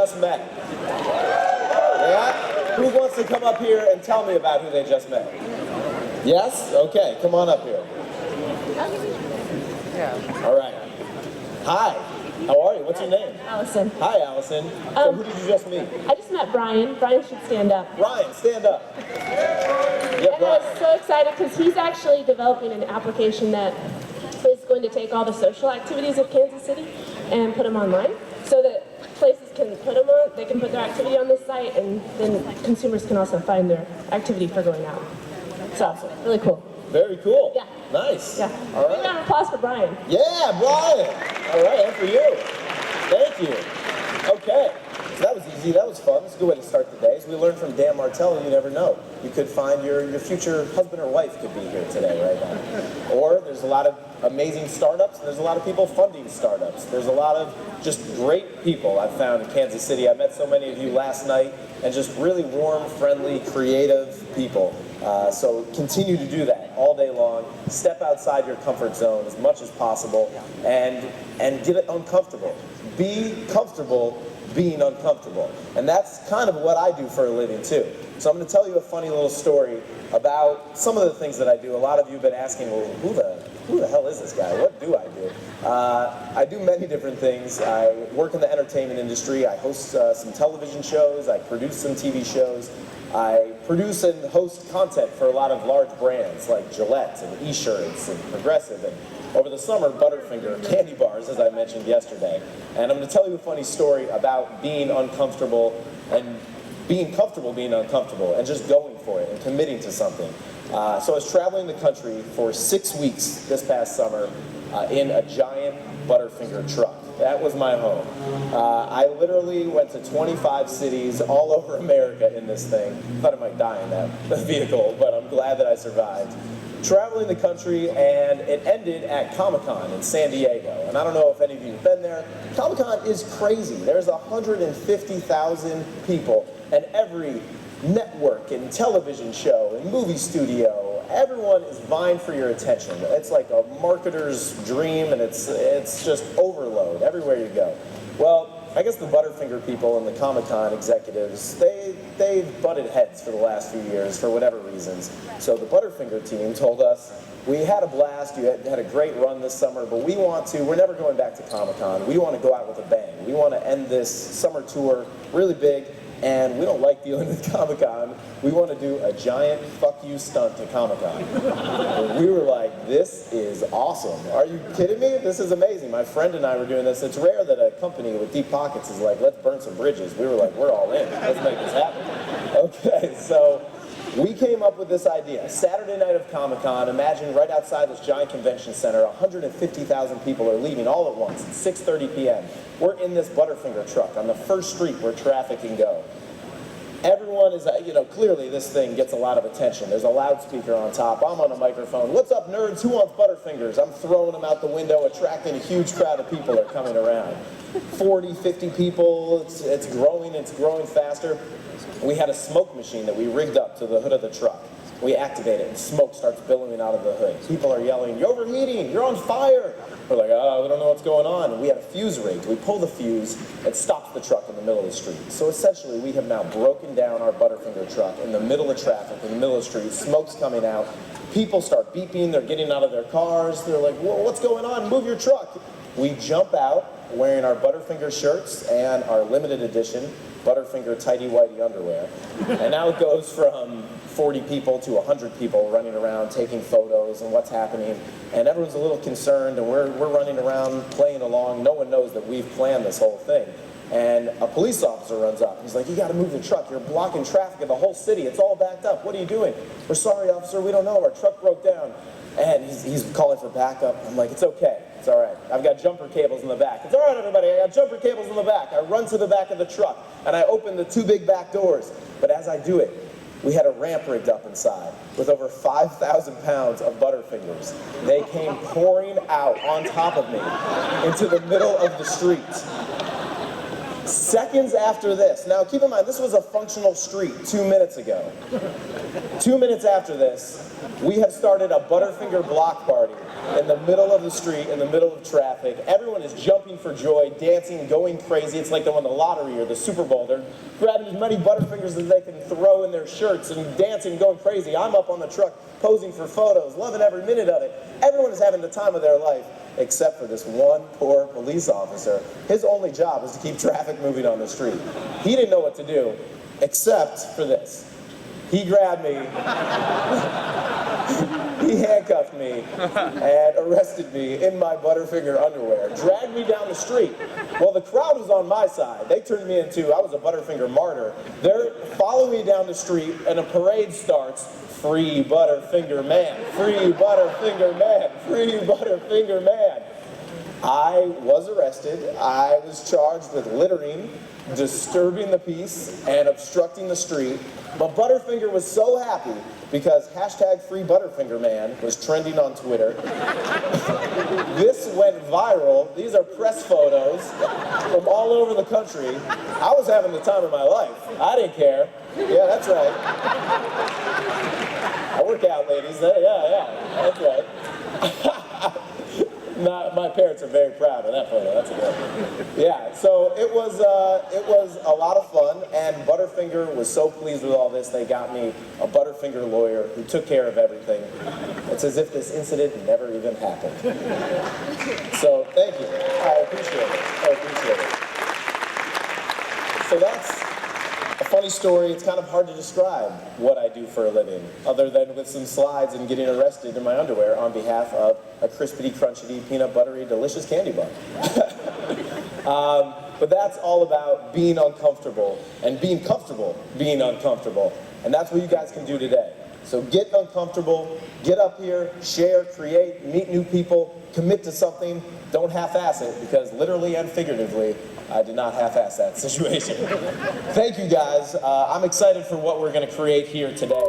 just met? Yeah? Who wants to come up here and tell me about who they just met? Yes? Okay, come on up here. Yeah. All right. Hi. How are you? What's your name? Allison. Hi, Allison. So who did you just meet? I just met Brian. Brian should stand up. Brian, stand up. Yeah, And I was so excited because he's actually developing an application that is going to take all the social activities of Kansas City and put them online so that places can put them on, they can put their activity on this site, and then consumers can also find their activity for going out. So, really cool. Very cool. Yeah. Nice. Yeah. All Big right. round of applause for Brian. Yeah, Brian. All right, and for you. Thank you. Okay. So that was easy. That was fun. It's a good way to start the day. So we learned from Dan Martello, you never know. You could find your future husband or wife could be here today right now. Or there's a lot of amazing startups, and there's a lot of people funding startups. There's a lot of just great people I've found in Kansas City. I met so many of you last night, and just really warm, friendly, creative people. So continue to do that all day long. Step outside your comfort zone as much as possible, and get it uncomfortable. Be comfortable being uncomfortable. And that's kind of what I do for a living too. So I'm going to tell you a funny little story about some of the things that I do. A lot of you have been asking, well, who the hell is this guy? What do I do? I do many different things. I work in the entertainment industry. I host some television shows. I produce some TV shows. I produce and host content for a lot of large brands like Gillette and E-shirts and Progressive, and over the summer, Butterfinger, candy bars, as I mentioned yesterday. And I'm going to tell you a funny story about being uncomfortable and being comfortable being uncomfortable and just going for it and committing to something. So I was traveling the country for 6 weeks this past summer in a giant Butterfinger truck. That was my home. I literally went to 25 cities all over America in this thing. I thought I might die in that vehicle, but I'm glad that I survived. Traveling the country, and it ended at Comic-Con in San Diego. And I don't know if any of you have been there. Comic-Con is crazy. There's 150,000 people, and every network and television show and movie studio, everyone is vying for your attention. It's like a marketer's dream, and it's just overload everywhere you go. Well, I guess the Butterfinger people and the Comic-Con executives, they've butted heads for the last few years for whatever reasons. So the Butterfinger team told us, we had a blast, you had a great run this summer, but we're never going back to Comic-Con. We want to go out with a bang. We want to end this summer tour really big, and we don't like dealing with Comic-Con. We want to do a giant fuck you stunt to Comic-Con. And we were like, this is awesome. Are you kidding me? This is amazing. My friend and I were doing this. It's rare that a company with deep pockets is like, let's burn some bridges. We were like, we're all in. Let's make this happen. Okay, so we came up with this idea. Saturday night of Comic-Con, imagine right outside this giant convention center, 150,000 people are leaving all at once at 6:30 p.m. We're in this Butterfinger truck on the first street where traffic can go. Everyone is, clearly this thing gets a lot of attention. There's a loudspeaker on top. I'm on a microphone. What's up, nerds? Who wants Butterfingers? I'm throwing them out the window, attracting a huge crowd of people that are coming around. 40, 50 people. It's growing faster. We had a smoke machine that we rigged up to the hood of the truck. We activate it, and smoke starts billowing out of the hood. People are yelling, you're overheating, you're on fire. We're like, oh, we don't know what's going on. And we had a fuse rigged. We pull the fuse, it stops the truck in the middle of the street. So essentially, we have now broken down our Butterfinger truck in the middle of traffic, in the middle of the street. Smoke's coming out. People start beeping, they're getting out of their cars. They're like, whoa, what's going on? Move your truck. We jump out wearing our Butterfinger shirts and our limited edition Butterfinger tighty whitey underwear. And now it goes from 40 people to 100 people running around taking photos and what's happening. And everyone's a little concerned, and we're running around playing along. No one knows that we've planned this whole thing. And a police officer runs up. He's like, you gotta move the truck. You're blocking traffic in the whole city. It's all backed up. What are you doing? We're sorry, officer. We don't know. Our truck broke down. And he's calling for backup. I'm like, it's okay. It's all right. I've got jumper cables in the back. It's all right, everybody. I got jumper cables in the back. I run to the back of the truck, and I open the two big back doors. But as I do it, we had a ramp rigged up inside with over 5,000 pounds of Butterfingers. They came pouring out on top of me into the middle of the street. Seconds after this, now keep in mind, this was a functional street 2 minutes ago. 2 minutes after this, we have started a Butterfinger block party in the middle of the street, in the middle of traffic. Everyone is jumping for joy, dancing, going crazy. It's like they won the lottery or the Super Bowl. They're grabbing as many Butterfingers as they can throw in their shirts and dancing and going crazy. I'm up on the truck posing for photos, loving every minute of it. Everyone is having the time of their life, except for this one poor police officer. His only job is to keep traffic moving on the street. He didn't know what to do, except for this. He grabbed me, he handcuffed me, and arrested me in my Butterfinger underwear, dragged me down the street. Well, the crowd was on my side. They turned me into, I was a Butterfinger martyr. They're following me down the street, and a parade starts. Free Butterfinger man, free Butterfinger man, free Butterfinger man. I was arrested. I was charged with littering, disturbing the peace, and obstructing the street. But Butterfinger was so happy because hashtag Free Butterfinger Man was trending on Twitter. This went viral. These are press photos from all over the country. I was having the time of my life. I didn't care. Yeah, that's right. I work out, ladies. Yeah, that's right. My parents are very proud of that photo. That's a good one. Yeah, so it was a lot of fun, and Butterfinger was so pleased with all this, they got me a Butterfinger lawyer who took care of everything. It's as if this incident never even happened. So, thank you. I appreciate it. So that's a funny story. It's kind of hard to describe what I do for a living, other than with some slides and getting arrested in my underwear on behalf of a crispity, crunchity, peanut buttery, delicious candy bar. But that's all about being uncomfortable and being comfortable being uncomfortable. And that's what you guys can do today. So get uncomfortable, get up here, share, create, meet new people, commit to something. Don't half-ass it, because literally and figuratively, I did not half-ass that situation. Thank you guys. I'm excited for what we're going to create here today.